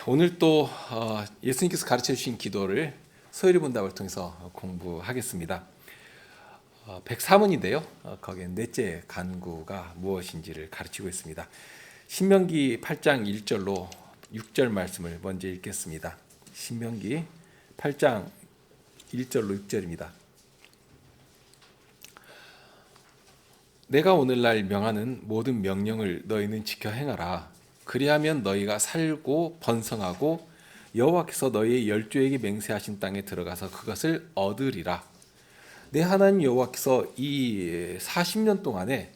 오늘 또 예수님께서 가르쳐 주신 기도를 서유리문답을 통해서 공부하겠습니다. 103원인데요. 거기에 넷째 간구가 무엇인지를 가르치고 있습니다. 신명기 8장 1절로 6절 말씀을 먼저 읽겠습니다. 신명기 8장 1절로 6절입니다. 내가 오늘날 명하는 모든 명령을 너희는 지켜 행하라. 그리하면 너희가 살고 번성하고 여호와께서 너희의 열조에게 맹세하신 땅에 들어가서 그것을 얻으리라. 내 하나님 여호와께서 이 40년 동안에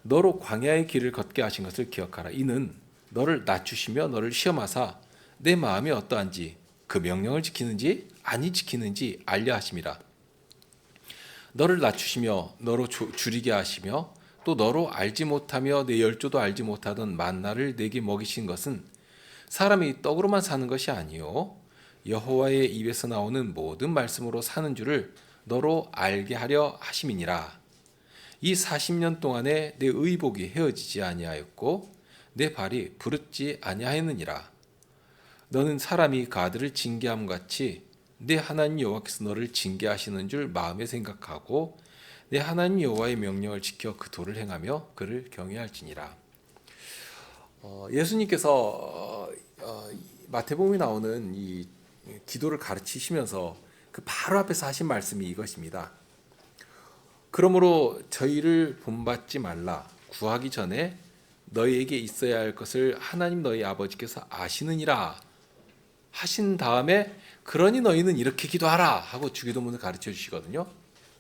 너로 광야의 길을 걷게 하신 것을 기억하라. 이는 너를 낮추시며 너를 시험하사 내 마음이 어떠한지 그 명령을 지키는지 아니 지키는지 알려 하심이라. 너를 낮추시며 너로 줄이게 하시며 또 너로 알지 못하며 내 열조도 알지 못하던 만나를 내게 먹이신 것은 사람이 떡으로만 사는 것이 아니요 여호와의 입에서 나오는 모든 말씀으로 사는 줄을 너로 알게 하려 하심이니라. 이 40년 동안에 내 의복이 헤어지지 아니하였고 내 발이 부르지 아니하였느니라. 너는 사람이 그 아들을 징계함 같이 내 하나님 여호와께서 너를 징계하시는 줄 마음에 생각하고 내 하나님 여호와의 명령을 지켜 그 도를 행하며 그를 경외할지니라. 예수님께서 마태복음에 나오는 이 기도를 가르치시면서 그 바로 앞에서 하신 말씀이 이것입니다. 그러므로 저희를 본받지 말라. 구하기 전에 너희에게 있어야 할 것을 하나님 너희 아버지께서 아시느니라 하신 다음에 그러니 너희는 이렇게 기도하라 하고 주기도문을 가르쳐 주시거든요.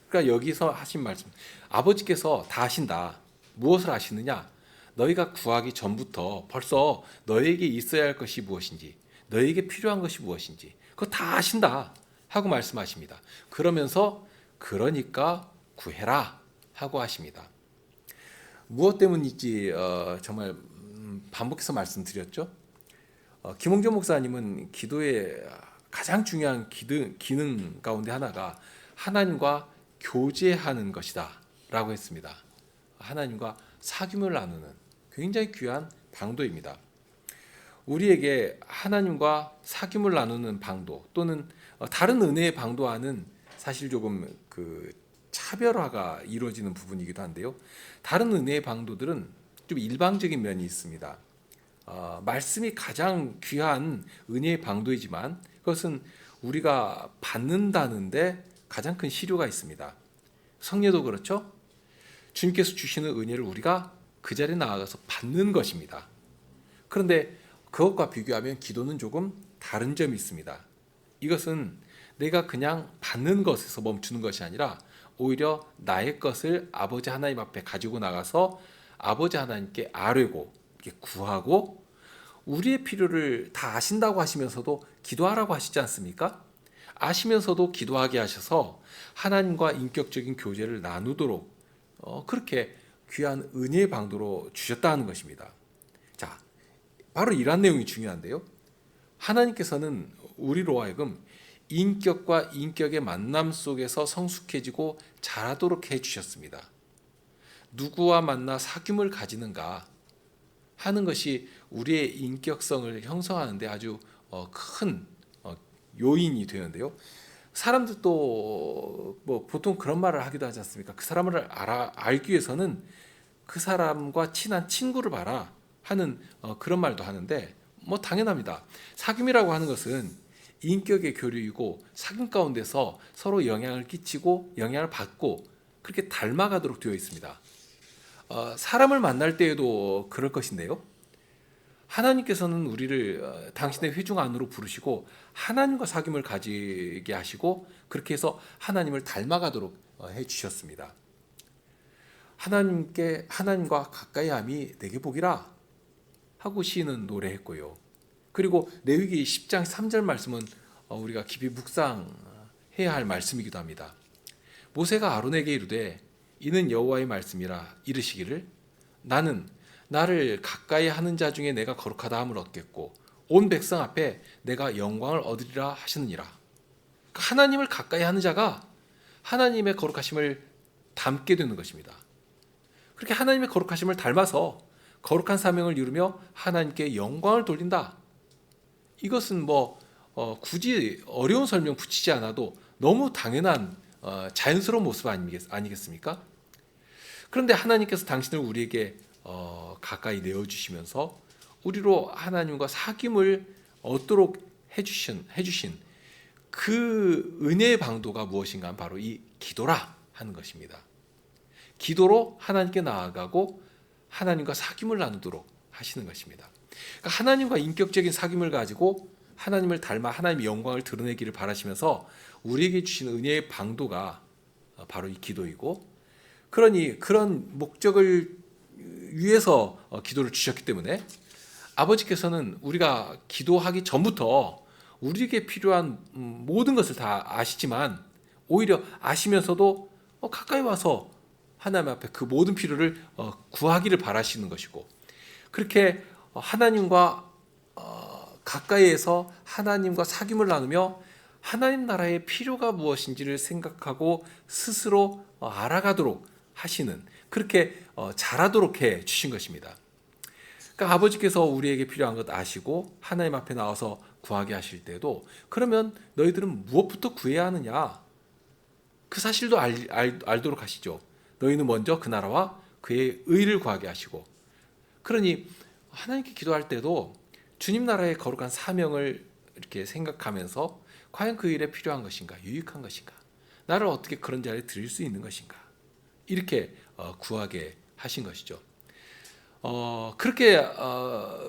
그러니까 여기서 하신 말씀, 아버지께서 다 아신다. 무엇을 아시느냐? 너희가 구하기 전부터 벌써 너희에게 있어야 할 것이 무엇인지, 너희에게 필요한 것이 무엇인지 그거 다 아신다 하고 말씀하십니다. 그러면서 그러니까 구해라 하고 하십니다. 무엇 때문인지 정말 반복해서 말씀드렸죠. 김홍준 목사님은 기도의 가장 중요한 기능 가운데 하나가 하나님과 교제하는 것이다 라고 했습니다. 하나님과 사귐을 나누는 굉장히 귀한 방도입니다. 우리에게 하나님과 사귐을 나누는 방도 또는 다른 은혜의 방도와는 사실 조금 그 차별화가 이루어지는 부분이기도 한데요. 다른 은혜의 방도들은 좀 일방적인 면이 있습니다. 말씀이 가장 귀한 은혜의 방도이지만 그것은 우리가 받는다는데 가장 큰 실효가 있습니다. 성례도 그렇죠. 주님께서 주시는 은혜를 우리가 그 자리에 나아가서 받는 것입니다. 그런데 그것과 비교하면 기도는 조금 다른 점이 있습니다. 이것은 내가 그냥 받는 것에서 멈추는 것이 아니라 오히려 나의 것을 아버지 하나님 앞에 가지고 나가서 아버지 하나님께 아뢰고 구하고 우리의 필요를 다 아신다고 하시면서도 기도하라고 하시지 않습니까? 아시면서도 기도하게 하셔서 하나님과 인격적인 교제를 나누도록 그렇게 귀한 은혜의 방도로 주셨다는 것입니다. 자, 바로 이러한 내용이 중요한데요. 하나님께서는 우리로 하여금 인격과 인격의 만남 속에서 성숙해지고 자라도록 해주셨습니다. 누구와 만나 사귐을 가지는가 하는 것이 우리의 인격성을 형성하는 데 아주 큰 요인이 되는데요. 사람들도 뭐 보통 그런 말을 하기도 하지 않습니까? 그 사람을 알기 위해서는 그 사람과 친한 친구를 봐라 하는 그런 말도 하는데 뭐 당연합니다. 사귐이라고 하는 것은 인격의 교류이고 사귐 가운데서 서로 영향을 끼치고 영향을 받고 그렇게 닮아가도록 되어 있습니다. 사람을 만날 때에도 그럴 것인데요. 하나님께서는 우리를 당신의 회중 안으로 부르시고 하나님과 사귐을 가지게 하시고 그렇게 해서 하나님을 닮아가도록 해주셨습니다. 하나님과 가까이함이 내게 복이라 하고 시인은 노래했고요. 그리고 레위기 10장 3절 말씀은 우리가 깊이 묵상해야 할 말씀이기도 합니다. 모세가 아론에게 이르되 이는 여호와의 말씀이라 이르시기를 나는 나를 가까이 하는 자 중에 내가 거룩하다 함을 얻겠고 온 백성 앞에 내가 영광을 얻으리라 하시느니라. 하나님을 가까이 하는 자가 하나님의 거룩하심을 담게 되는 것입니다. 그렇게 하나님의 거룩하심을 닮아서 거룩한 사명을 이루며 하나님께 영광을 돌린다. 이것은 뭐 굳이 어려운 설명 붙이지 않아도 너무 당연한 자연스러운 모습 아니겠습니까? 그런데 하나님께서 당신을 우리에게 가까이 내어주시면서 우리로 하나님과 사귐을 얻도록 해주신 그 은혜의 방도가 무엇인가 하면 바로 이 기도라 하는 것입니다. 기도로 하나님께 나아가고 하나님과 사귐을 나누도록 하시는 것입니다. 그러니까 하나님과 인격적인 사귐을 가지고 하나님을 닮아 하나님의 영광을 드러내기를 바라시면서 우리에게 주신 은혜의 방도가 바로 이 기도이고, 그러니 그런 목적을 위해서 기도를 주셨기 때문에 아버지께서는 우리가 기도하기 전부터 우리에게 필요한 모든 것을 다 아시지만 오히려 아시면서도 가까이 와서 하나님 앞에 그 모든 필요를 구하기를 바라시는 것이고, 그렇게 하나님과 가까이에서 하나님과 사귐을 나누며 하나님 나라의 필요가 무엇인지를 생각하고 스스로 알아가도록 하시는, 그렇게 잘하도록 해 주신 것입니다. 그러니까 아버지께서 우리에게 필요한 것 아시고 하나님 앞에 나와서 구하게 하실 때도, 그러면 너희들은 무엇부터 구해야 하느냐, 그 사실도 알도록 하시죠. 너희는 먼저 그 나라와 그의 의를 구하게 하시고, 그러니 하나님께 기도할 때도 주님 나라의 거룩한 사명을 이렇게 생각하면서 과연 그 일에 필요한 것인가, 유익한 것인가, 나를 어떻게 그런 자리에 드릴 수 있는 것인가, 이렇게 구하게 하신 것이죠. 그렇게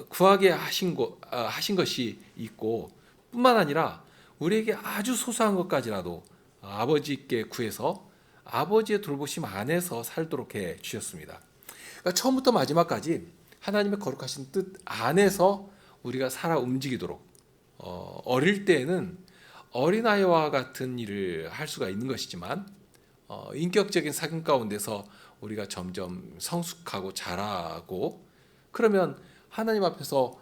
구하게 하신 것이 있고, 뿐만 아니라 우리에게 아주 소소한 것까지라도 아버지께 구해서 아버지의 돌보심 안에서 살도록 해 주셨습니다. 그러니까 처음부터 마지막까지 하나님의 거룩하신 뜻 안에서 우리가 살아 움직이도록, 어릴 때에는 어린아이와 같은 일을 할 수가 있는 것이지만 인격적인 사귐 가운데서 우리가 점점 성숙하고 자라고, 그러면 하나님 앞에서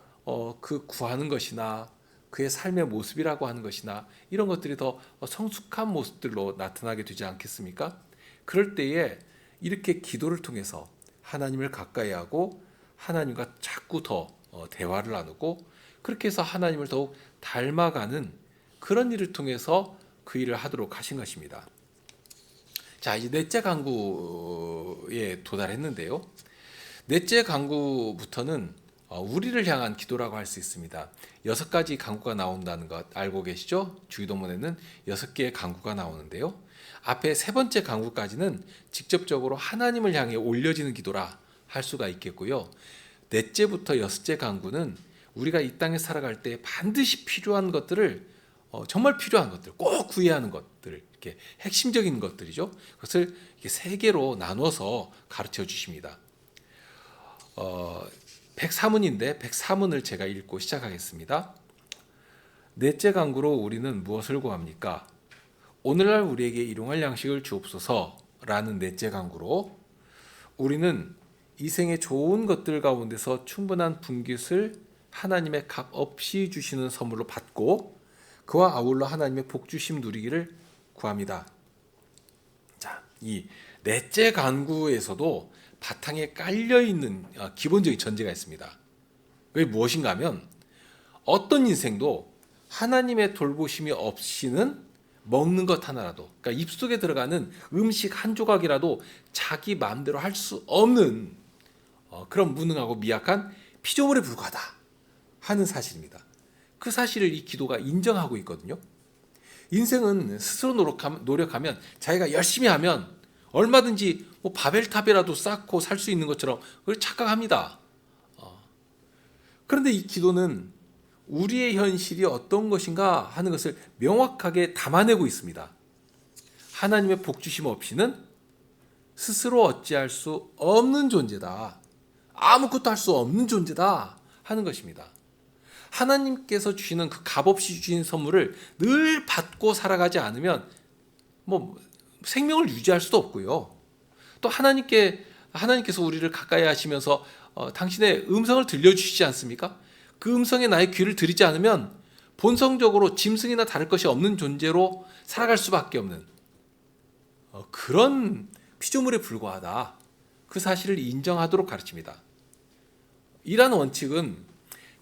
그 구하는 것이나 그의 삶의 모습이라고 하는 것이나 이런 것들이 더 성숙한 모습들로 나타나게 되지 않겠습니까? 그럴 때에 이렇게 기도를 통해서 하나님을 가까이 하고 하나님과 자꾸 더 대화를 나누고, 그렇게 해서 하나님을 더욱 닮아가는 그런 일을 통해서 그 일을 하도록 하신 것입니다. 자, 이제 넷째 강구에 도달했는데요. 넷째 강구부터는 우리를 향한 기도라고 할 수 있습니다. 6가지 강구가 나온다는 것 알고 계시죠? 주기도문에는 6개의 강구가 나오는데요. 앞에 3번째 강구까지는 직접적으로 하나님을 향해 올려지는 기도라 할 수가 있겠고요. 넷째부터 6째 강구는 우리가 이 땅에 살아갈 때 반드시 필요한 것들을, 정말 필요한 것들, 꼭 구해야 하는 것들, 이렇게 핵심적인 것들이죠. 그것을 이렇게 3개로 나눠서 가르쳐 주십니다. 103문인데 103문을 제가 읽고 시작하겠습니다. 넷째 강구로 우리는 무엇을 구합니까? 오늘날 우리에게 일용할 양식을 주옵소서라는 넷째 강구로 우리는 이 생의 좋은 것들 가운데서 충분한 분깃을 하나님의 값 없이 주시는 선물로 받고 그와 아울러 하나님의 복주심 누리기를 구합니다. 자, 이 넷째 강구에서도 바탕에 깔려있는 기본적인 전제가 있습니다. 그게 무엇인가 하면 어떤 인생도 하나님의 돌보심이 없이는 먹는 것 하나라도, 그러니까 입속에 들어가는 음식 한 조각이라도 자기 마음대로 할 수 없는 그런 무능하고 미약한 피조물에 불과하다 하는 사실입니다. 그 사실을 이 기도가 인정하고 있거든요. 인생은 스스로 노력하면, 자기가 열심히 하면 얼마든지 바벨탑이라도 쌓고 살 수 있는 것처럼 그걸 착각합니다. 그런데 이 기도는 우리의 현실이 어떤 것인가 하는 것을 명확하게 담아내고 있습니다. 하나님의 복주심 없이는 스스로 어찌할 수 없는 존재다, 아무것도 할 수 없는 존재다 하는 것입니다. 하나님께서 주시는 그 값없이 주신 선물을 늘 받고 살아가지 않으면 생명을 유지할 수도 없고요. 또 하나님께서 우리를 가까이 하시면서 당신의 음성을 들려주시지 않습니까? 그 음성에 나의 귀를 들이지 않으면 본성적으로 짐승이나 다를 것이 없는 존재로 살아갈 수밖에 없는 그런 피조물에 불과하다, 그 사실을 인정하도록 가르칩니다. 이러한 원칙은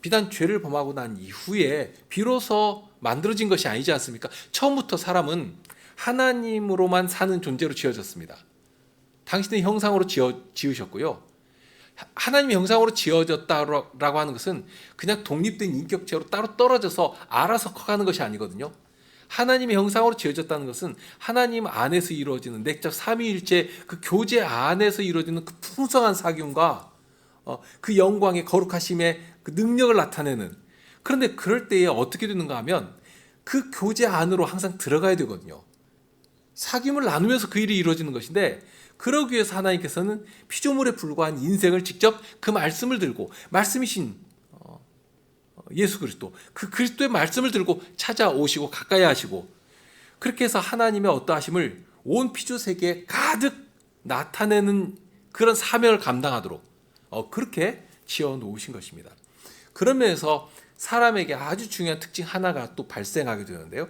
비단 죄를 범하고 난 이후에 비로소 만들어진 것이 아니지 않습니까? 처음부터 사람은 하나님으로만 사는 존재로 지어졌습니다. 당신의 형상으로 지으셨고요. 하나님의 형상으로 지어졌다라고 하는 것은 그냥 독립된 인격체로 따로 떨어져서 알아서 커가는 것이 아니거든요. 하나님의 형상으로 지어졌다는 것은 하나님 안에서 이루어지는 내적 삼위일체 그 교제 안에서 이루어지는 그 풍성한 사귐과 그 영광의 거룩하심의 그 능력을 나타내는, 그런데 그럴 때에 어떻게 되는가 하면 그 교제 안으로 항상 들어가야 되거든요. 사귐을 나누면서 그 일이 이루어지는 것인데, 그러기 위해서 하나님께서는 피조물에 불과한 인생을 직접 그 말씀을 들고, 말씀이신 예수 그리스도, 그 그리스도의 말씀을 들고 찾아오시고 가까이 하시고, 그렇게 해서 하나님의 어떠하심을 온 피조 세계에 가득 나타내는 그런 사명을 감당하도록 그렇게 지어 놓으신 것입니다. 그런 면에서 사람에게 아주 중요한 특징 하나가 또 발생하게 되는데요.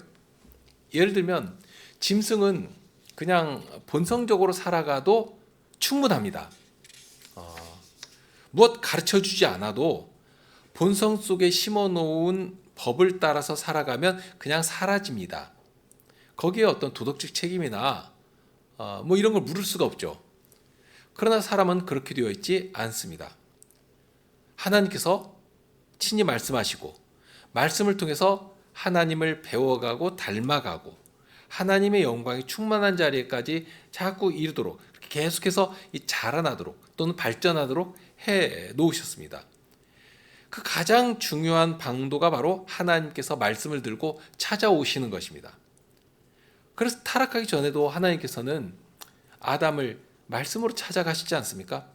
예를 들면 짐승은 그냥 본성적으로 살아가도 충분합니다. 무엇 가르쳐주지 않아도 본성 속에 심어놓은 법을 따라서 살아가면 그냥 사라집니다. 거기에 어떤 도덕적 책임이나 뭐 이런 걸 물을 수가 없죠. 그러나 사람은 그렇게 되어 있지 않습니다. 하나님께서 친히 말씀하시고, 말씀을 통해서 하나님을 배워가고 닮아가고 하나님의 영광이 충만한 자리에까지 자꾸 이르도록, 계속해서 자라나도록 또는 발전하도록 해 놓으셨습니다. 그 가장 중요한 방도가 바로 하나님께서 말씀을 들고 찾아오시는 것입니다. 그래서 타락하기 전에도 하나님께서는 아담을 말씀으로 찾아가시지 않습니까?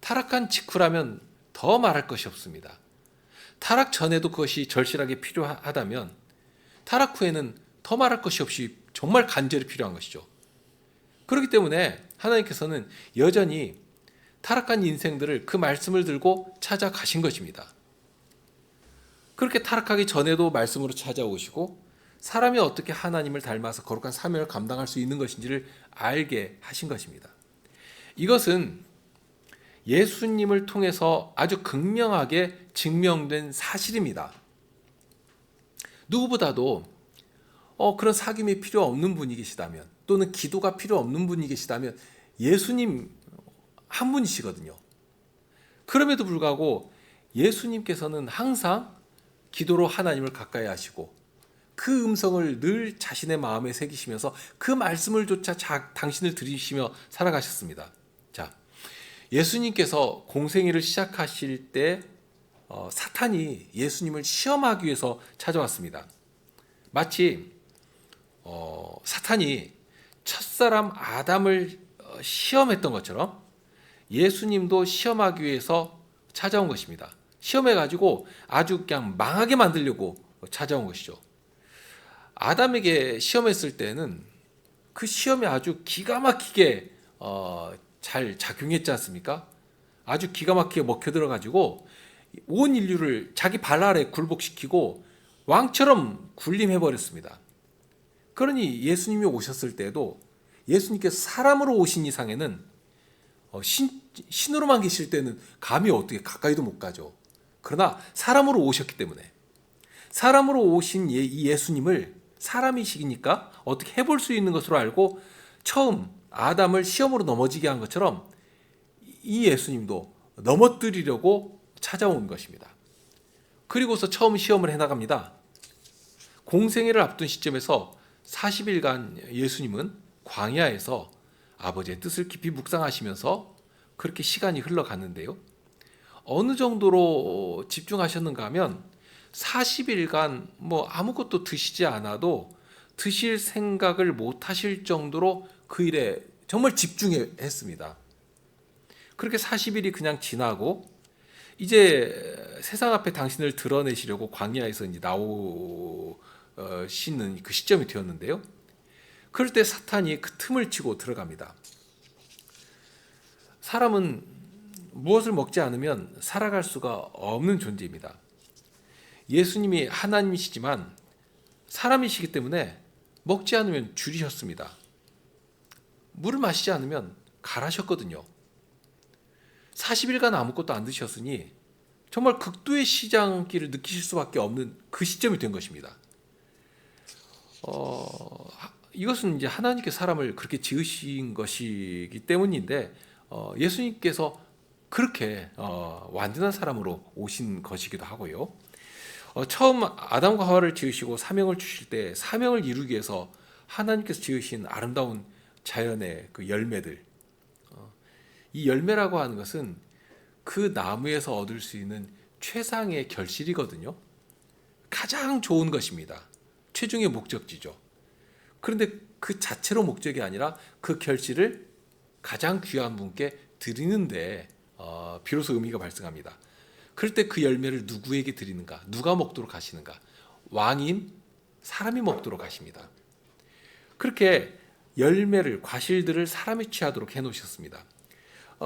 타락한 직후라면 더 말할 것이 없습니다. 타락 전에도 그것이 절실하게 필요하다면 타락 후에는 더 말할 것이 없이 정말 간절히 필요한 것이죠. 그렇기 때문에 하나님께서는 여전히 타락한 인생들을 그 말씀을 들고 찾아가신 것입니다. 그렇게 타락하기 전에도 말씀으로 찾아오시고, 사람이 어떻게 하나님을 닮아서 거룩한 사명을 감당할 수 있는 것인지를 알게 하신 것입니다. 이것은 예수님을 통해서 아주 극명하게 증명된 사실입니다. 누구보다도 그런 사귐이 필요 없는 분이 계시다면, 또는 기도가 필요 없는 분이 계시다면 예수님 한 분이시거든요. 그럼에도 불구하고 예수님께서는 항상 기도로 하나님을 가까이 하시고 그 음성을 늘 자신의 마음에 새기시면서 그 말씀을 조차 당신을 들이시며 살아가셨습니다. 자, 예수님께서 공생애를 시작하실 때 사탄이 예수님을 시험하기 위해서 찾아왔습니다. 마치 사탄이 첫사람 아담을 시험했던 것처럼 예수님도 시험하기 위해서 찾아온 것입니다. 시험해가지고 아주 그냥 망하게 만들려고 찾아온 것이죠. 아담에게 시험했을 때는 그 시험이 아주 기가 막히게 잘 작용했지 않습니까? 아주 기가 막히게 먹혀들어가지고 온 인류를 자기 발 아래 굴복시키고 왕처럼 군림해버렸습니다. 그러니 예수님이 오셨을 때도 예수님께서 사람으로 오신 이상에는 신으로만 계실 때는 감히 어떻게 가까이도 못 가죠. 그러나 사람으로 오셨기 때문에, 사람으로 오신 이 예수님을 사람이시니까 어떻게 해볼 수 있는 것으로 알고 처음 아담을 시험으로 넘어지게 한 것처럼 이 예수님도 넘어뜨리려고 찾아온 것입니다. 그리고서 처음 시험을 해나갑니다. 공생애를 앞둔 시점에서 40일간 예수님은 광야에서 아버지의 뜻을 깊이 묵상하시면서 그렇게 시간이 흘러갔는데요. 어느 정도로 집중하셨는가 하면 40일간 아무것도 드시지 않아도 드실 생각을 못 하실 정도로 그 일에 정말 집중했습니다. 그렇게 40일이 그냥 지나고 이제 세상 앞에 당신을 드러내시려고 광야에서 이제 나오시는 그 시점이 되었는데요. 그럴 때 사탄이 그 틈을 치고 들어갑니다. 사람은 무엇을 먹지 않으면 살아갈 수가 없는 존재입니다. 예수님이 하나님이시지만 사람이시기 때문에 먹지 않으면 줄이셨습니다. 물을 마시지 않으면 가라셨거든요. 40일간 아무것도 안 드셨으니 정말 극도의 시장기를 느끼실 수밖에 없는 그 시점이 된 것입니다. 이것은 이제 하나님께 사람을 그렇게 지으신 것이기 때문인데 예수님께서 그렇게 완전한 사람으로 오신 것이기도 하고요. 처음 아담과 하와를 지으시고 사명을 주실 때 사명을 이루기 위해서 하나님께서 지으신 아름다운 자연의 그 열매들, 이 열매라고 하는 것은 그 나무에서 얻을 수 있는 최상의 결실이거든요. 가장 좋은 것입니다. 최종의 목적지죠. 그런데 그 자체로 목적이 아니라 그 결실을 가장 귀한 분께 드리는데 비로소 의미가 발생합니다. 그럴 때 그 열매를 누구에게 드리는가? 누가 먹도록 하시는가? 왕인 사람이 먹도록 하십니다. 그렇게 열매를, 과실들을 사람이 취하도록 해놓으셨습니다.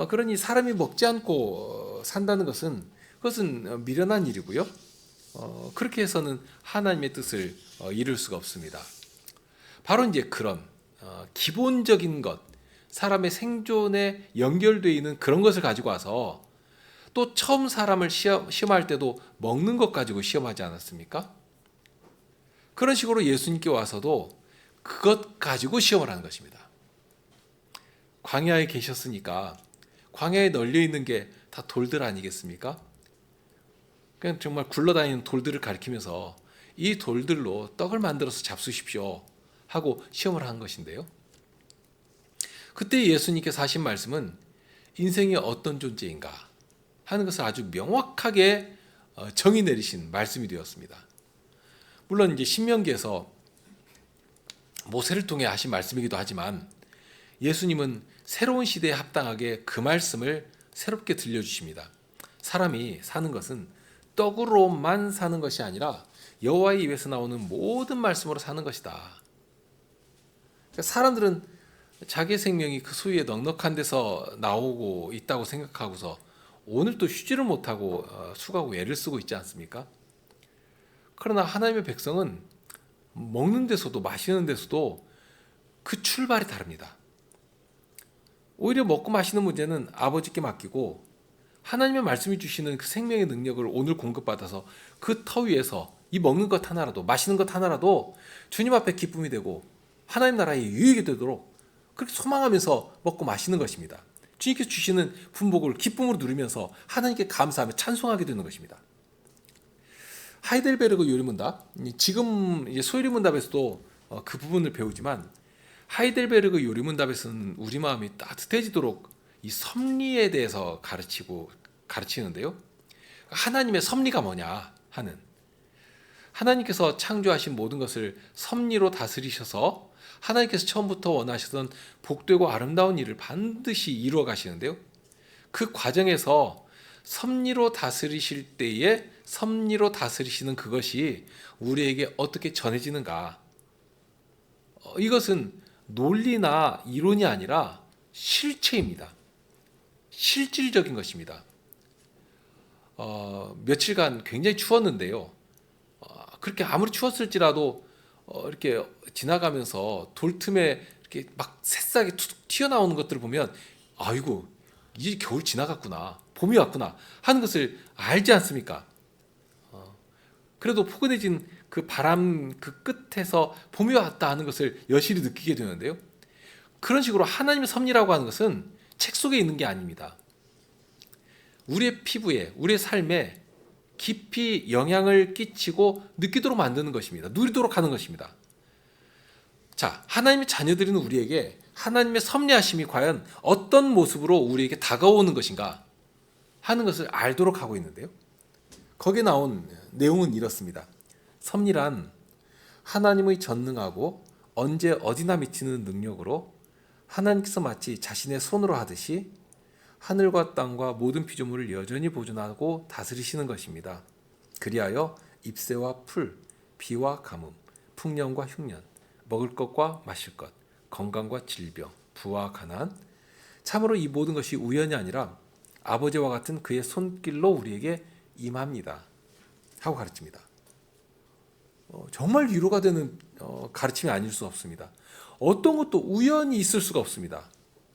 그러니 사람이 먹지 않고 산다는 그것은 미련한 일이고요. 그렇게 해서는 하나님의 뜻을 이룰 수가 없습니다. 바로 이제 그런 기본적인 것, 사람의 생존에 연결되어 있는 그런 것을 가지고 와서 또 처음 사람을 시험할 때도 먹는 것 가지고 시험하지 않았습니까? 그런 식으로 예수님께 와서도 그것 가지고 시험을 하는 것입니다. 광야에 계셨으니까 광야에 널려 있는 게 다 돌들 아니겠습니까? 그냥 정말 굴러다니는 돌들을 가리키면서 이 돌들로 떡을 만들어서 잡수십시오 하고 시험을 한 것인데요. 그때 예수님께서 하신 말씀은 인생이 어떤 존재인가 하는 것을 아주 명확하게 정의 내리신 말씀이 되었습니다. 물론 이제 신명기에서 모세를 통해 하신 말씀이기도 하지만 예수님은 새로운 시대에 합당하게 그 말씀을 새롭게 들려주십니다. 사람이 사는 것은 떡으로만 사는 것이 아니라 여호와의 입에서 나오는 모든 말씀으로 사는 것이다. 그러니까 사람들은 자기 생명이 그 소유에 넉넉한 데서 나오고 있다고 생각하고서 오늘 또 쉬지를 못하고 수고하고 애를 쓰고 있지 않습니까? 그러나 하나님의 백성은 먹는 데서도 마시는 데서도 그 출발이 다릅니다. 오히려 먹고 마시는 문제는 아버지께 맡기고 하나님의 말씀이 주시는 그 생명의 능력을 오늘 공급받아서 그 터 위에서 이 먹는 것 하나라도 마시는 것 하나라도 주님 앞에 기쁨이 되고 하나님 나라에 유익이 되도록 그렇게 소망하면서 먹고 마시는 것입니다. 주님께서 주시는 분복을 기쁨으로 누리면서 하나님께 감사하며 찬송하게 되는 것입니다. 하이델베르그 요리문답, 지금 이제 소요리문답에서도 그 부분을 배우지만 하이델베르그 요리문답에서는 우리 마음이 따뜻해지도록 이 섭리에 대해서 가르치는데요. 하나님의 섭리가 뭐냐 하는, 하나님께서 창조하신 모든 것을 섭리로 다스리셔서 하나님께서 처음부터 원하시던 복되고 아름다운 일을 반드시 이루어 가시는데요. 그 과정에서 섭리로 다스리실 때에 섭리로 다스리시는 그것이 우리에게 어떻게 전해지는가? 이것은 논리나 이론이 아니라 실체입니다. 실질적인 것입니다. 며칠간 굉장히 추웠는데요. 그렇게 아무리 추웠을지라도 이렇게 지나가면서 돌 틈에 이렇게 막 새싹이 툭툭 튀어나오는 것들을 보면 아이고 이제 겨울 지나갔구나, 봄이 왔구나 하는 것을 알지 않습니까? 그래도 포근해진 그 바람 그 끝에서 봄이 왔다 하는 것을 여실히 느끼게 되는데요. 그런 식으로 하나님의 섭리라고 하는 것은 책 속에 있는 게 아닙니다. 우리의 피부에, 우리의 삶에 깊이 영향을 끼치고 느끼도록 만드는 것입니다. 누리도록 하는 것입니다. 자, 하나님의 자녀들인 우리에게 하나님의 섭리하심이 과연 어떤 모습으로 우리에게 다가오는 것인가 하는 것을 알도록 하고 있는데요. 거기에 나온 내용은 이렇습니다. 섭리란 하나님의 전능하고 언제 어디나 미치는 능력으로 하나님께서 마치 자신의 손으로 하듯이 하늘과 땅과 모든 피조물을 여전히 보존하고 다스리시는 것입니다. 그리하여 잎새와 풀, 비와 가뭄, 풍년과 흉년, 먹을 것과 마실 것, 건강과 질병, 부와 가난, 참으로 이 모든 것이 우연이 아니라 아버지와 같은 그의 손길로 우리에게 임합니다. 하고 가르칩니다. 정말 위로가 되는 가르침이 아닐 수 없습니다. 어떤 것도 우연히 있을 수가 없습니다.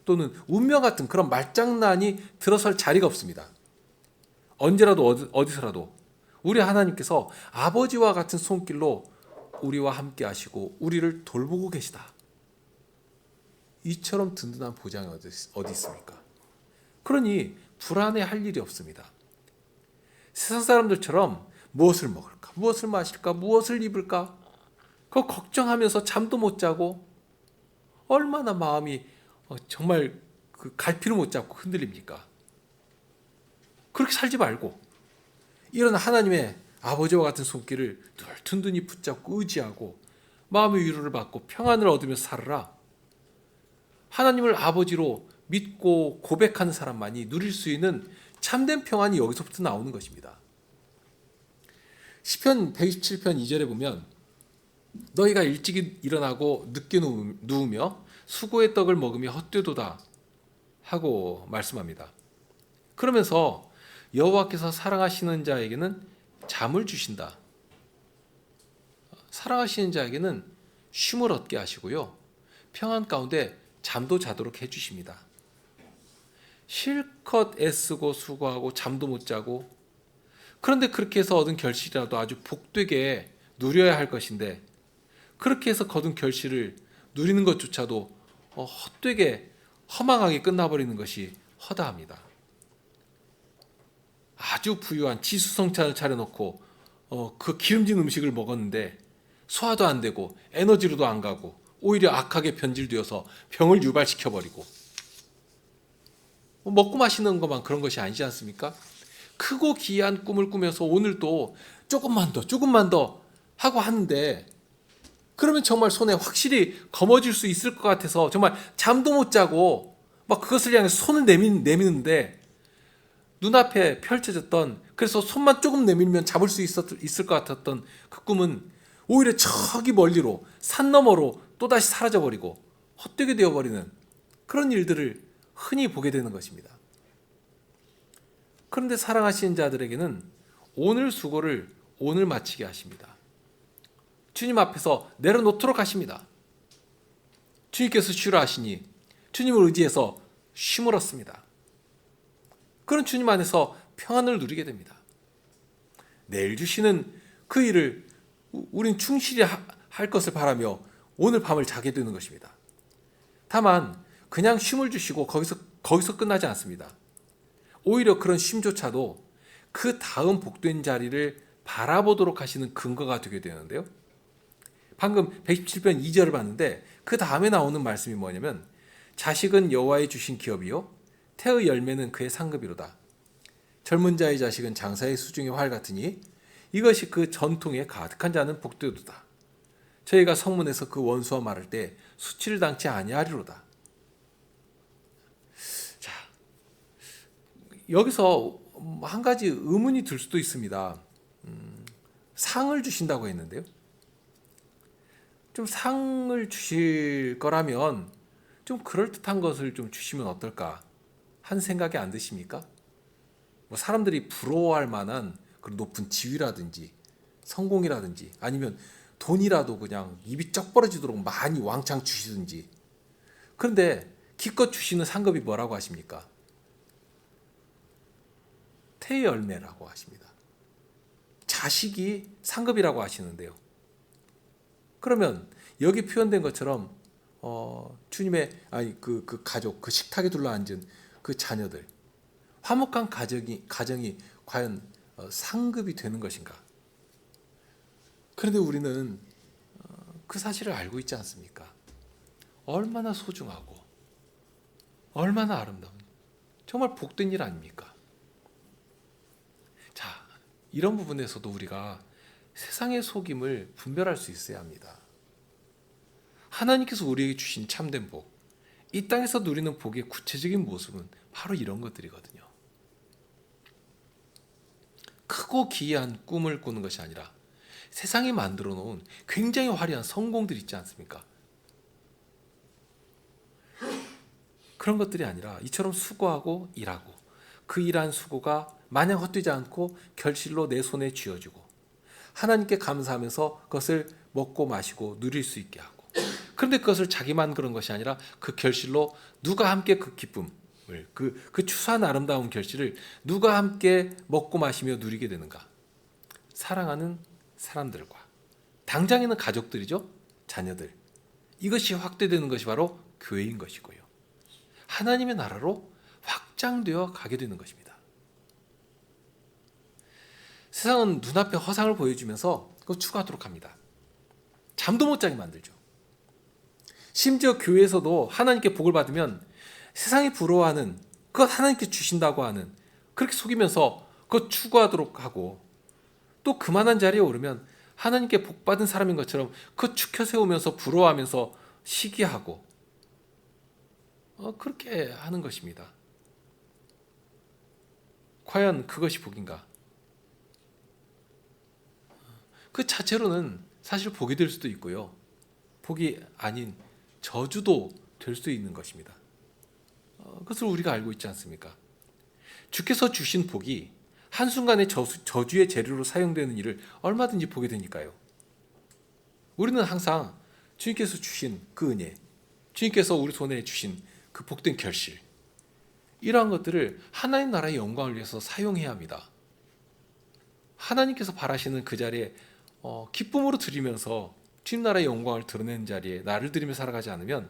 또는 운명 같은 그런 말장난이 들어설 자리가 없습니다. 언제라도 어디서라도 우리 하나님께서 아버지와 같은 손길로 우리와 함께 하시고 우리를 돌보고 계시다. 이처럼 든든한 보장이 어디 있습니까? 그러니 불안해할 일이 없습니다. 세상 사람들처럼 무엇을 먹을까, 무엇을 마실까, 무엇을 입을까 그거 걱정하면서 잠도 못 자고 얼마나 마음이 정말 그 갈피를 못 잡고 흔들립니까? 그렇게 살지 말고 이런 하나님의 아버지와 같은 손길을 늘 든든히 붙잡고 의지하고 마음의 위로를 받고 평안을 얻으면서 살아라. 하나님을 아버지로 믿고 고백하는 사람만이 누릴 수 있는 참된 평안이 여기서부터 나오는 것입니다. 시편 127편 2절에 보면 너희가 일찍 일어나고 늦게 누우며 수고의 떡을 먹으며 헛되도다 하고 말씀합니다. 그러면서 여호와께서 사랑하시는 자에게는 잠을 주신다. 사랑하시는 자에게는 쉼을 얻게 하시고요. 평안 가운데 잠도 자도록 해주십니다. 실컷 애쓰고 수고하고 잠도 못 자고 그런데 그렇게 해서 얻은 결실이라도 아주 복되게 누려야 할 것인데 그렇게 해서 거둔 결실을 누리는 것조차도 헛되게 허망하게 끝나버리는 것이 허다합니다. 아주 부유한 지수성찬을 차려놓고 그 기름진 음식을 먹었는데 소화도 안 되고 에너지로도 안 가고 오히려 악하게 변질되어서 병을 유발시켜버리고 먹고 마시는 것만 그런 것이 아니지 않습니까? 크고 기이한 꿈을 꾸면서 오늘도 조금만 더 하고 하는데 그러면 정말 손에 확실히 거머쥘 수 있을 것 같아서 정말 잠도 못 자고 막 그것을 향해 손을 내미는데 눈앞에 펼쳐졌던 그래서 손만 조금 내밀면 잡을 수 있을 것 같았던 그 꿈은 오히려 저기 멀리로 산 너머로 또다시 사라져버리고 헛되게 되어버리는 그런 일들을 흔히 보게 되는 것입니다. 그런데 사랑하시는 자들에게는 오늘 수고를 오늘 마치게 하십니다. 주님 앞에서 내려놓도록 하십니다. 주님께서 쉬라 하시니 주님을 의지해서 쉼을 얻습니다. 그런 주님 안에서 평안을 누리게 됩니다. 내일 주시는 그 일을 우린 충실히 할 것을 바라며 오늘 밤을 자게 되는 것입니다. 다만 그냥 쉼을 주시고 거기서 끝나지 않습니다. 오히려 그런 쉼조차도 그 다음 복된 자리를 바라보도록 하시는 근거가 되게 되는데요. 방금 117편 2절을 봤는데 그 다음에 나오는 말씀이 뭐냐면 자식은 여호와의 주신 기업이요 태의 열매는 그의 상급이로다. 젊은 자의 자식은 장사의 수중의 활 같으니 이것이 그 전통에 가득한 자는 복되도다. 저희가 성문에서 그 원수와 말할 때 수치를 당치 아니하리로다. 자, 여기서 한 가지 의문이 들 수도 있습니다. 상을 주신다고 했는데요. 좀 상을 주실 거라면 좀 그럴듯한 것을 좀 주시면 어떨까 한 생각이 안 드십니까? 뭐 사람들이 부러워할 만한 그런 높은 지위라든지 성공이라든지 아니면 돈이라도 그냥 입이 쩍 벌어지도록 많이 왕창 주시든지. 그런데 기껏 주시는 상급이 뭐라고 하십니까? 태의 열매라고 하십니다. 자식이 상급이라고 하시는데요. 그러면 여기 표현된 것처럼 주님의 그 가족, 그 식탁에 둘러앉은 그 자녀들, 화목한 가정이 과연 상급이 되는 것인가? 그런데 우리는 그 사실을 알고 있지 않습니까? 얼마나 소중하고 얼마나 아름다운 정말 복된 일 아닙니까? 자, 이런 부분에서도 우리가 세상의 속임을 분별할 수 있어야 합니다. 하나님께서 우리에게 주신 참된 복, 이 땅에서 누리는 복의 구체적인 모습은 바로 이런 것들이거든요. 크고 기이한 꿈을 꾸는 것이 아니라 세상이 만들어 놓은 굉장히 화려한 성공들 있지 않습니까? 그런 것들이 아니라 이처럼 수고하고 일하고 그 일한 수고가 마냥 헛되지 않고 결실로 내 손에 쥐어지고 하나님께 감사하면서 그것을 먹고 마시고 누릴 수 있게 하고 그런데 그것을 자기만 그런 것이 아니라 그 결실로 누가 함께 그 기쁨 그 추수한 아름다운 결실을 누가 함께 먹고 마시며 누리게 되는가? 사랑하는 사람들과 당장에는 가족들이죠. 자녀들. 이것이 확대되는 것이 바로 교회인 것이고요. 하나님의 나라로 확장되어 가게 되는 것입니다. 세상은 눈앞에 허상을 보여주면서 그거 추구하도록 합니다. 잠도 못 자게 만들죠. 심지어 교회에서도 하나님께 복을 받으면 세상이 부러워하는 그것 하나님께 주신다고 하는 그렇게 속이면서 그것 추구하도록 하고 또 그만한 자리에 오르면 하나님께 복 받은 사람인 것처럼 그것 추켜 세우면서 부러워하면서 시기하고 그렇게 하는 것입니다. 과연 그것이 복인가? 그 자체로는 사실 복이 될 수도 있고요. 복이 아닌 저주도 될 수 있는 것입니다. 그것을 우리가 알고 있지 않습니까? 주께서 주신 복이 한순간에 저주의 재료로 사용되는 일을 얼마든지 보게 되니까요. 우리는 항상 주님께서 주신 그 은혜, 주님께서 우리 손에 주신 그 복된 결실, 이러한 것들을 하나님 나라의 영광을 위해서 사용해야 합니다. 하나님께서 바라시는 그 자리에 기쁨으로 드리면서 주님 나라의 영광을 드러내는 자리에 나를 드리며 살아가지 않으면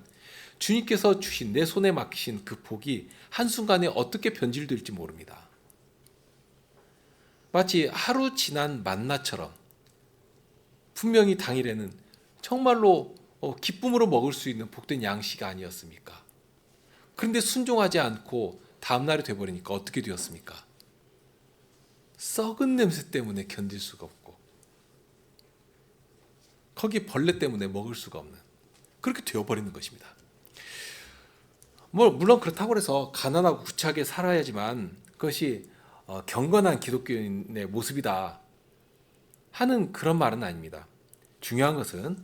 주님께서 주신 내 손에 맡기신 그 복이 한순간에 어떻게 변질될지 모릅니다. 마치 하루 지난 만나처럼 분명히 당일에는 정말로 기쁨으로 먹을 수 있는 복된 양식 아니었습니까? 그런데 순종하지 않고 다음날이 돼버리니까 어떻게 되었습니까? 썩은 냄새 때문에 견딜 수가 없고 거기 벌레 때문에 먹을 수가 없는 그렇게 되어버리는 것입니다. 물론 그렇다고 해서 가난하고 구차하게 살아야지만 그것이 경건한 기독교인의 모습이다 하는 그런 말은 아닙니다. 중요한 것은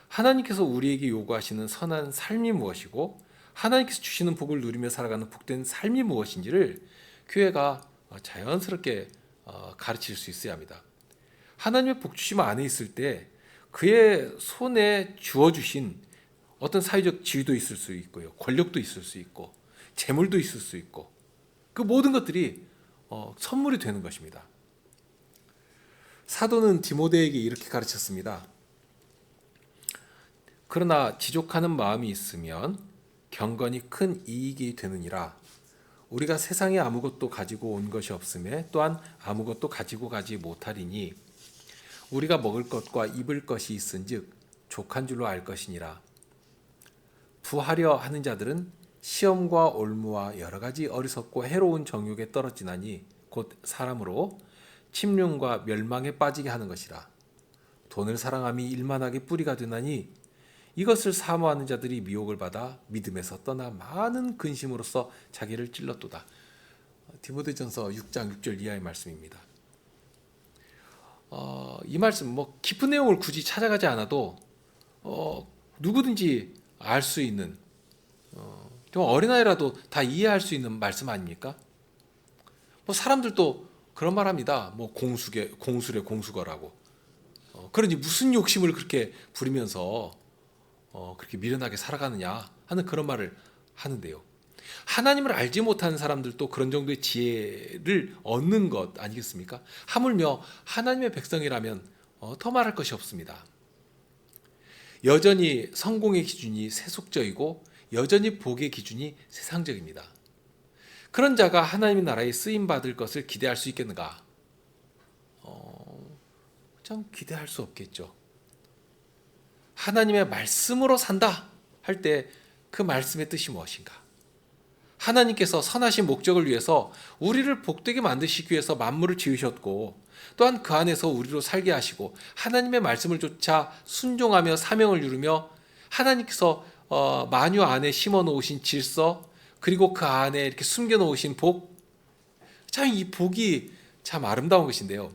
하나님께서 우리에게 요구하시는 선한 삶이 무엇이고 하나님께서 주시는 복을 누리며 살아가는 복된 삶이 무엇인지를 교회가 자연스럽게 가르칠 수 있어야 합니다. 하나님의 복 주심 안에 있을 때 그의 손에 주어주신 어떤 사회적 지위도 있을 수 있고요, 권력도 있을 수 있고 재물도 있을 수 있고 그 모든 것들이 선물이 되는 것입니다. 사도는 디모데에게 이렇게 가르쳤습니다. 그러나 지족하는 마음이 있으면 경건이 큰 이익이 되느니라. 우리가 세상에 아무것도 가지고 온 것이 없음에 또한 아무것도 가지고 가지 못하리니 우리가 먹을 것과 입을 것이 있은즉 족한 줄로 알 것이니라. 부하려 하는 자들은 시험과 올무와 여러 가지 어리석고 해로운 정욕에 떨어지나니 곧 사람으로 침륜과 멸망에 빠지게 하는 것이라. 돈을 사랑함이 일만하게 뿌리가 되나니 이것을 사모하는 자들이 미혹을 받아 믿음에서 떠나 많은 근심으로써 자기를 찔렀도다. 디모데전서 6장 6절 이하의 말씀입니다. 이 말씀 깊은 내용을 굳이 찾아가지 않아도 누구든지 알 수 있는 좀 어린아이라도 다 이해할 수 있는 말씀 아닙니까? 사람들도 그런 말 합니다. 공수래 공수거라고. 그러니 무슨 욕심을 그렇게 부리면서 그렇게 미련하게 살아가느냐 하는 그런 말을 하는데요. 하나님을 알지 못하는 사람들도 그런 정도의 지혜를 얻는 것 아니겠습니까? 하물며 하나님의 백성이라면 더 말할 것이 없습니다. 여전히 성공의 기준이 세속적이고 여전히 복의 기준이 세상적입니다. 그런 자가 하나님의 나라에 쓰임받을 것을 기대할 수 있겠는가? 참 기대할 수 없겠죠. 하나님의 말씀으로 산다 할 때 그 말씀의 뜻이 무엇인가? 하나님께서 선하신 목적을 위해서 우리를 복되게 만드시기 위해서 만물을 지으셨고 또한 그 안에서 우리로 살게 하시고 하나님의 말씀을 쫓아 순종하며 사명을 이루며 하나님께서 만유 안에 심어 놓으신 질서 그리고 그 안에 이렇게 숨겨 놓으신 복, 참 이 복이 참 아름다운 것인데요.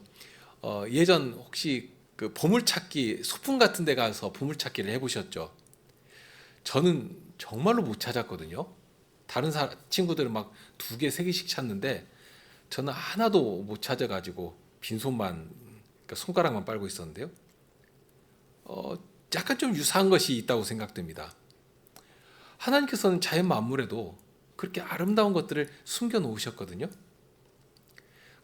예전 혹시 그 보물찾기 소풍 같은 데 가서 보물찾기를 해보셨죠? 저는 정말로 못 찾았거든요. 다른 친구들은 막 2개, 3개씩 찾는데 저는 하나도 못 찾아가지고 빈손만, 그러니까 손가락만 빨고 있었는데요. 약간 좀 유사한 것이 있다고 생각됩니다. 하나님께서는 자연 만물에도 그렇게 아름다운 것들을 숨겨 놓으셨거든요.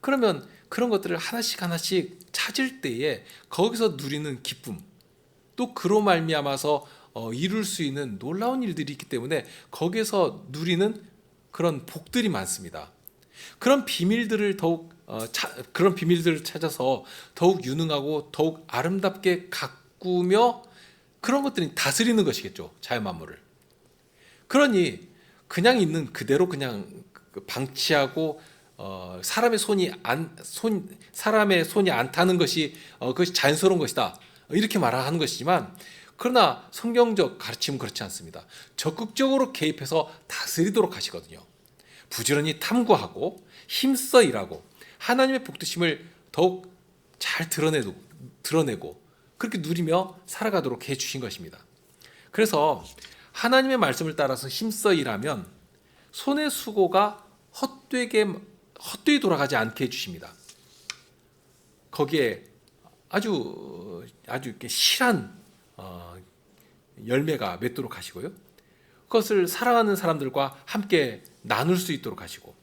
그러면 그런 것들을 하나씩 하나씩 찾을 때에 거기서 누리는 기쁨, 또 그로 말미암아서 이룰 수 있는 놀라운 일들이 있기 때문에 거기에서 누리는 그런 복들이 많습니다. 그런 비밀들을 그런 비밀들을 찾아서 더욱 유능하고 더욱 아름답게 가꾸며 그런 것들이 다스리는 것이겠죠, 자연 만물을. 그러니 그냥 있는 그대로 그냥 방치하고 사람의 손이 안 타는 것이 그것이 자연스러운 것이다, 이렇게 말하는 것이지만, 그러나 성경적 가르침은 그렇지 않습니다. 적극적으로 개입해서 다스리도록 하시거든요. 부지런히 탐구하고 힘써 일하고 하나님의 복되심을 더욱 잘 드러내고 그렇게 누리며 살아가도록 해주신 것입니다. 그래서 하나님의 말씀을 따라서 힘써 일하면 손의 수고가 헛되이 돌아가지 않게 해주십니다. 거기에 아주 이렇게 실한 열매가 맺도록 하시고요. 그것을 사랑하는 사람들과 함께 나눌 수 있도록 하시고,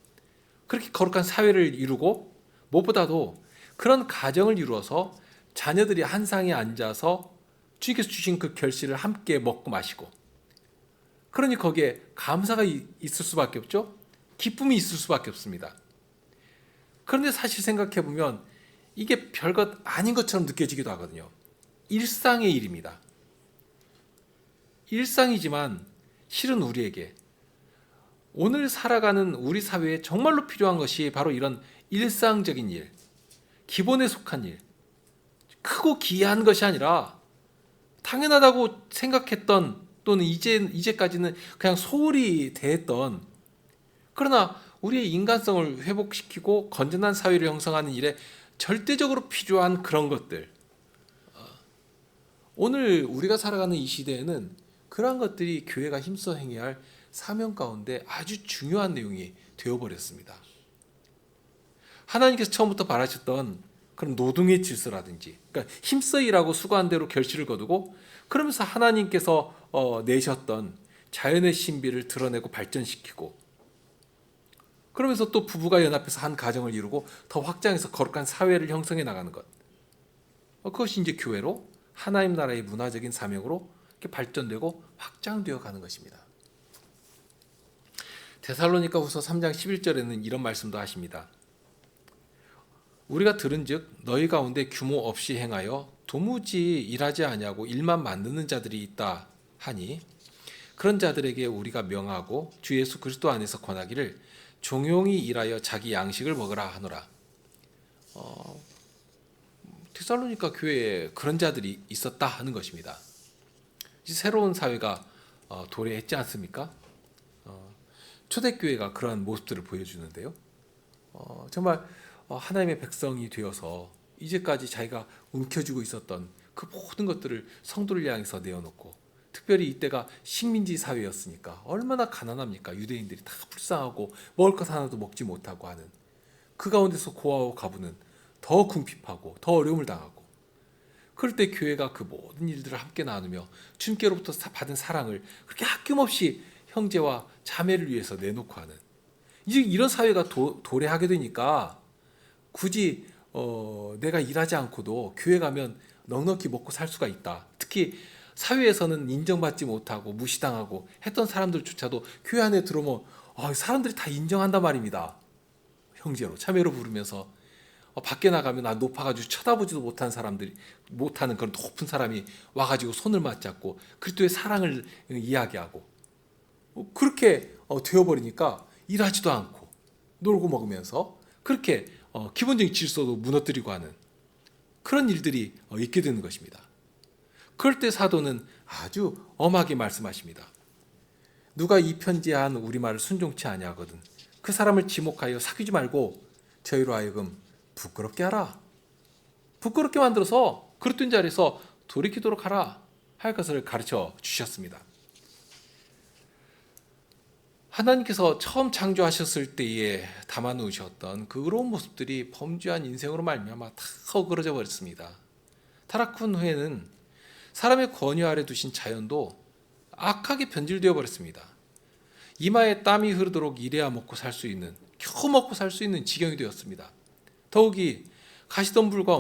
그렇게 거룩한 사회를 이루고, 무엇보다도 그런 가정을 이루어서 자녀들이 한 상에 앉아서 주님께서 주신 그 결실을 함께 먹고 마시고, 그러니 거기에 감사가 있을 수밖에 없죠. 기쁨이 있을 수밖에 없습니다. 그런데 사실 생각해 보면 이게 별것 아닌 것처럼 느껴지기도 하거든요. 일상의 일입니다. 일상이지만 실은 우리에게 오늘 살아가는 우리 사회에 정말로 필요한 것이 바로 이런 일상적인 일, 기본에 속한 일, 크고 기이한 것이 아니라 당연하다고 생각했던, 또는 이제까지는 그냥 소홀히 대했던, 그러나 우리의 인간성을 회복시키고 건전한 사회를 형성하는 일에 절대적으로 필요한 그런 것들, 오늘 우리가 살아가는 이 시대에는 그러한 것들이 교회가 힘써 행해야 할 사명 가운데 아주 중요한 내용이 되어버렸습니다. 하나님께서 처음부터 바라셨던 그런 노동의 질서라든지, 그러니까 힘써 일하고 수고한 대로 결실을 거두고, 그러면서 하나님께서 내셨던 자연의 신비를 드러내고 발전시키고, 그러면서 또 부부가 연합해서 한 가정을 이루고 더 확장해서 거룩한 사회를 형성해 나가는 것, 그것이 이제 교회로 하나님 나라의 문화적인 사명으로 이렇게 발전되고 확장되어 가는 것입니다. 데살로니가후서 3장 11절에는 이런 말씀도 하십니다. 우리가 들은즉 너희 가운데 규모 없이 행하여 도무지 일하지 아니하고 일만 만드는 자들이 있다 하니, 그런 자들에게 우리가 명하고 주 예수 그리스도 안에서 권하기를 종용이 일하여 자기 양식을 먹으라 하노라. 데살로니가 교회에 그런 자들이 있었다 하는 것입니다. 새로운 사회가 도래했지 않습니까? 초대교회가 그러한 모습들을 보여주는데요. 정말 하나님의 백성이 되어서 이제까지 자기가 움켜쥐고 있었던 그 모든 것들을 성도를 향해서 내어놓고, 특별히 이때가 식민지 사회였으니까 얼마나 가난합니까? 유대인들이 다 불쌍하고 먹을 것 하나도 먹지 못하고 하는, 그 가운데서 고아와 과부는 더 궁핍하고 더 어려움을 당하고, 그럴 때 교회가 그 모든 일들을 함께 나누며 주님께로부터 받은 사랑을 그렇게 아낌없이 형제와 자매를 위해서 내놓고 하는, 이제 이런 사회가 도래하게 되니까 굳이 내가 일하지 않고도 교회 가면 넉넉히 먹고 살 수가 있다. 특히 사회에서는 인정받지 못하고 무시당하고 했던 사람들조차도 교회 안에 들어오면 사람들이 다 인정한단 말입니다. 형제로 자매로 부르면서 밖에 나가면 높아가지고 쳐다보지도 못한 사람들이, 못하는 그런 높은 사람이 와가지고 손을 맞잡고 그리스도의 사랑을 이야기하고, 그렇게 되어버리니까 일하지도 않고 놀고 먹으면서 그렇게 기본적인 질서도 무너뜨리고 하는 그런 일들이 있게 되는 것입니다. 그럴 때 사도는 아주 엄하게 말씀하십니다. 누가 이 편지한 우리말을 순종치 아니하거든 그 사람을 지목하여 사귀지 말고 저희로 하여금 부끄럽게 하라. 부끄럽게 만들어서 그릇된 자리에서 돌이키도록 하라 할 것을 가르쳐 주셨습니다. 하나님께서 처음 창조하셨을 때에 담아놓으셨던 그 의로운 모습들이 범죄한 인생으로 말미암아 다 어그러져 버렸습니다. 타락한 후에는 사람의 권유 아래 두신 자연도 악하게 변질되어 버렸습니다. 이마에 땀이 흐르도록 일해야 먹고 살 수 있는, 겨우 먹고 살 수 있는 지경이 되었습니다. 더욱이 가시덤불과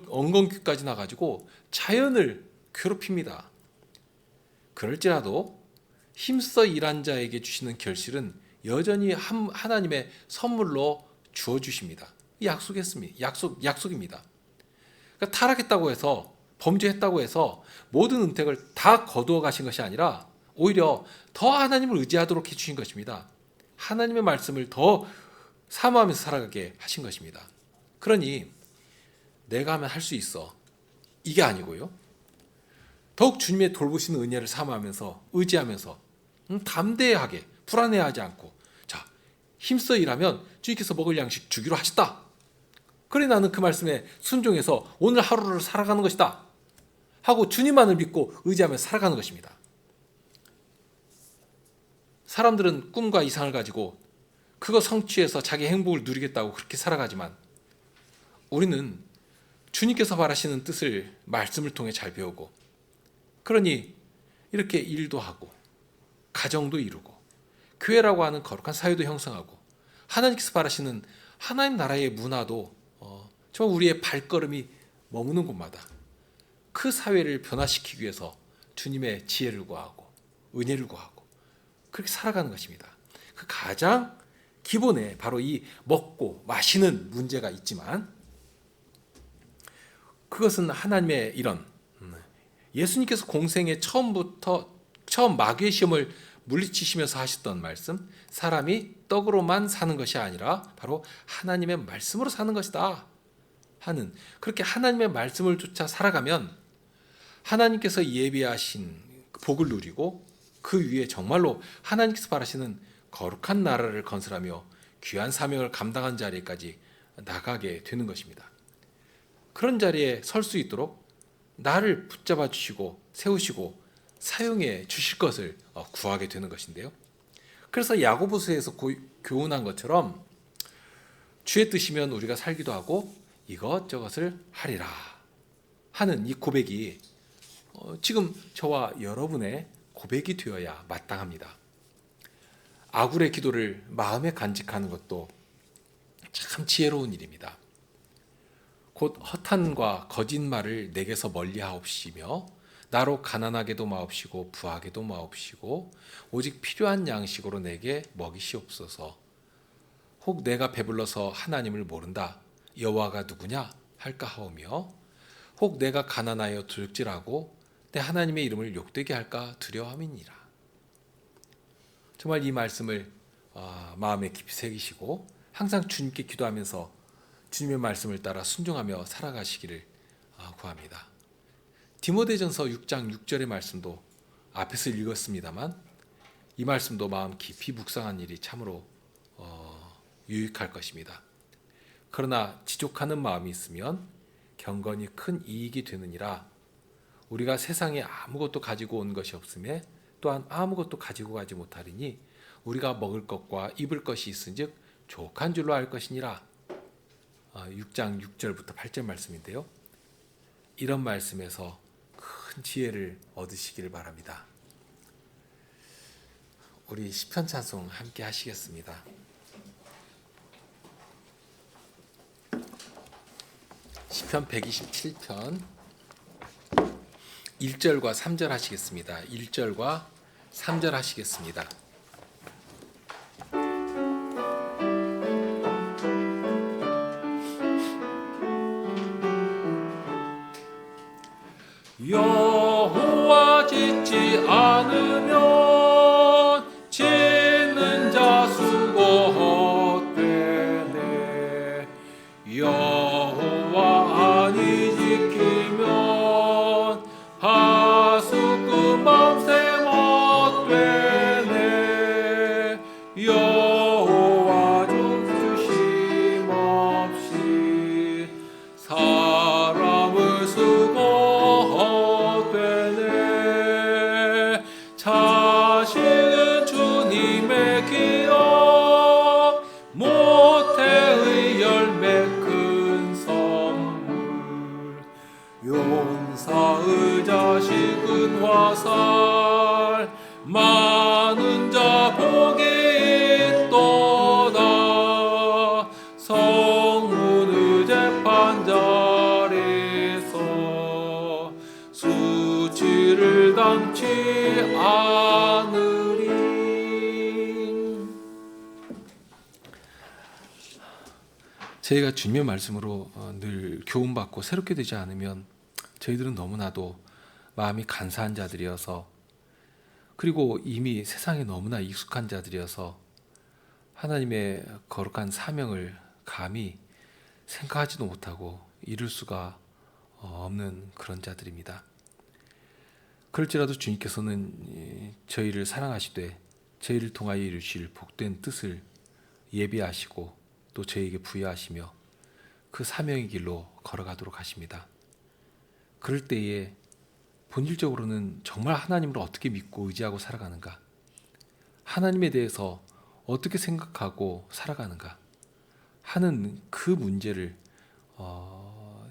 엉겅퀴까지 나가지고 자연을 괴롭힙니다. 그럴지라도 힘써 일한 자에게 주시는 결실은 여전히 하나님의 선물로 주어주십니다. 이 약속입니다. 그러니까 타락했다고 해서, 범죄했다고 해서 모든 은택을 다 거두어 가신 것이 아니라 오히려 더 하나님을 의지하도록 해주신 것입니다. 하나님의 말씀을 더 사모하면서 살아가게 하신 것입니다. 그러니 내가 하면 할 수 있어, 이게 아니고요, 더욱 주님의 돌보시는 은혜를 사모하면서 의지하면서 담대하게, 불안해하지 않고, 자, 힘써 일하면 주님께서 먹을 양식 주기로 하셨다. 그래 나는 그 말씀에 순종해서 오늘 하루를 살아가는 것이다 하고 주님만을 믿고 의지하며 살아가는 것입니다. 사람들은 꿈과 이상을 가지고 그거 성취해서 자기 행복을 누리겠다고 그렇게 살아가지만, 우리는 주님께서 바라시는 뜻을 말씀을 통해 잘 배우고, 그러니 이렇게 일도 하고 가정도 이루고 교회라고 하는 거룩한 사회도 형성하고 하나님께서 바라시는 하나님 나라의 문화도 정말 우리의 발걸음이 머무는 곳마다 그 사회를 변화시키기 위해서 주님의 지혜를 구하고 은혜를 구하고 그렇게 살아가는 것입니다. 그 가장 기본에 바로 이 먹고 마시는 문제가 있지만, 그것은 하나님의 이런 예수님께서 공생의 처음 마귀의 시험을 물리치시면서 하셨던 말씀, 사람이 떡으로만 사는 것이 아니라 바로 하나님의 말씀으로 사는 것이다 하는, 그렇게 하나님의 말씀을 쫓아 살아가면 하나님께서 예비하신 복을 누리고 그 위에 정말로 하나님께서 바라시는 거룩한 나라를 건설하며 귀한 사명을 감당한 자리까지 나가게 되는 것입니다. 그런 자리에 설 수 있도록 나를 붙잡아 주시고 세우시고 사용해 주실 것을 구하게 되는 것인데요. 그래서 야고보서에서 교훈한 것처럼 주의 뜻이면 우리가 살기도 하고 이것저것을 하리라 하는 이 고백이 지금 저와 여러분의 고백이 되어야 마땅합니다. 아굴의 기도를 마음에 간직하는 것도 참 지혜로운 일입니다. 곧 허탄과 거짓말을 내게서 멀리하옵시며 나로 가난하게도 마옵시고 부하게도 마옵시고 오직 필요한 양식으로 내게 먹이시옵소서. 혹 내가 배불러서 하나님을 모른다 여호와가 누구냐 할까 하오며 혹 내가 가난하여 도둑질하고 내 하나님의 이름을 욕되게 할까 두려워함이니라. 정말 이 말씀을 마음에 깊이 새기시고 항상 주님께 기도하면서 주님의 말씀을 따라 순종하며 살아가시기를 구합니다. 디모데전서 6장 6절의 말씀도 앞에서 읽었습니다만 이 말씀도 마음 깊이 묵상한 일이 참으로 유익할 것입니다. 그러나 지족하는 마음이 있으면 경건이 큰 이익이 되느니라. 우리가 세상에 아무것도 가지고 온 것이 없음에 또한 아무것도 가지고 가지 못하리니 우리가 먹을 것과 입을 것이 있은즉 족한 줄로 알 것이니라. 6장 6절부터 8절 말씀인데요. 이런 말씀에서 큰 지혜를 얻으시기를 바랍니다. 우리 시편 찬송 함께 하시겠습니다. 시편 127편 1절과 3절 하시겠습니다. 1절과 3절 하시겠습니다. 여호와 짓지 않으면 짓는 자 수고 헛되네. 여호와 아니 지키면 하수구 맘새 못되네. 여호와 주심 없이 사람을 수고 자식은 주님의 기업 모태의 열매 큰 선물 용사의 자식은 화살 많은 자 보게 있도다. 성문의 재판자리에서 수치를 담지 않으리. 저희가 주님의 말씀으로 늘 교훈받고 새롭게 되지 않으면 저희들은 너무나도 마음이 간사한 자들이어서, 그리고 이미 세상에 너무나 익숙한 자들이어서 하나님의 거룩한 사명을 감히 생각하지도 못하고 이룰 수가 없는 그런 자들입니다. 그럴지라도 주님께서는 저희를 사랑하시되 저희를 통하여 이루실 복된 뜻을 예비하시고 또 저희에게 부여하시며 그 사명의 길로 걸어가도록 하십니다. 그럴 때에 본질적으로는 정말 하나님을 어떻게 믿고 의지하고 살아가는가, 하나님에 대해서 어떻게 생각하고 살아가는가 하는 그 문제를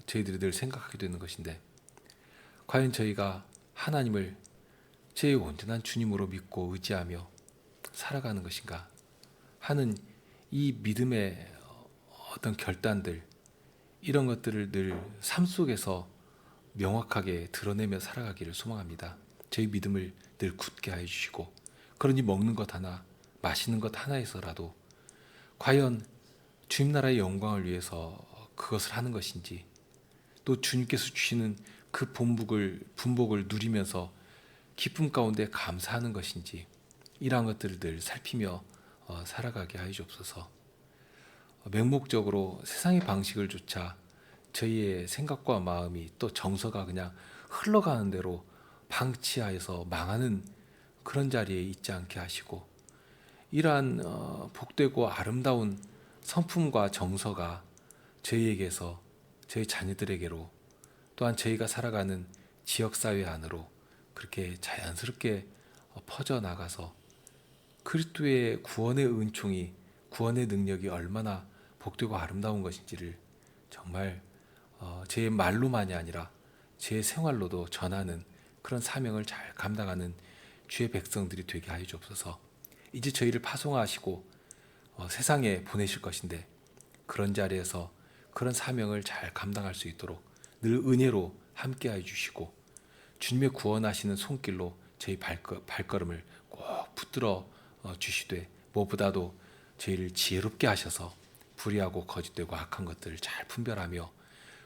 저희들이 늘 생각하게 되는 것인데, 과연 저희가 하나님을 제 온전한 주님으로 믿고 의지하며 살아가는 것인가 하는 이 믿음의 어떤 결단들, 이런 것들을 늘 삶 속에서 명확하게 드러내며 살아가기를 소망합니다. 저희 믿음을 늘 굳게 하여 주시고, 그러니 먹는 것 하나, 마시는 것 하나에서라도 과연 주님 나라의 영광을 위해서 그것을 하는 것인지, 또 주님께서 주시는 그 분복을 누리면서 기쁨 가운데 감사하는 것인지, 이러한 것들을 늘 살피며 살아가게 하여 주옵소서. 맹목적으로 세상의 방식을 쫓아 저희의 생각과 마음이 또 정서가 그냥 흘러가는 대로 방치하여서 망하는 그런 자리에 있지 않게 하시고, 이러한 복되고 아름다운 성품과 정서가 저희에게서 저희 자녀들에게로, 또한 저희가 살아가는 지역사회 안으로 그렇게 자연스럽게 퍼져나가서 그리스도의 구원의 은총이, 구원의 능력이 얼마나 복되고 아름다운 것인지를 정말 제 말로만이 아니라 제 생활로도 전하는 그런 사명을 잘 감당하는 주의 백성들이 되게 하여 주옵소서. 이제 저희를 파송하시고 세상에 보내실 것인데, 그런 자리에서 그런 사명을 잘 감당할 수 있도록 늘 은혜로 함께 하여 주시고, 주님의 구원하시는 손길로 저희 발걸음을 꼭 붙들어 주시되, 무엇보다도 저희를 지혜롭게 하셔서 불의하고 거짓되고 악한 것들을 잘 분별하며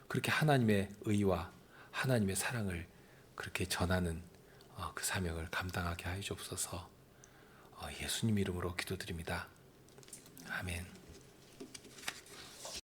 그렇게 하나님의 의와 하나님의 사랑을 그렇게 전하는 그 사명을 감당하게 하여 주옵소서. 예수님 이름으로 기도드립니다. 아멘.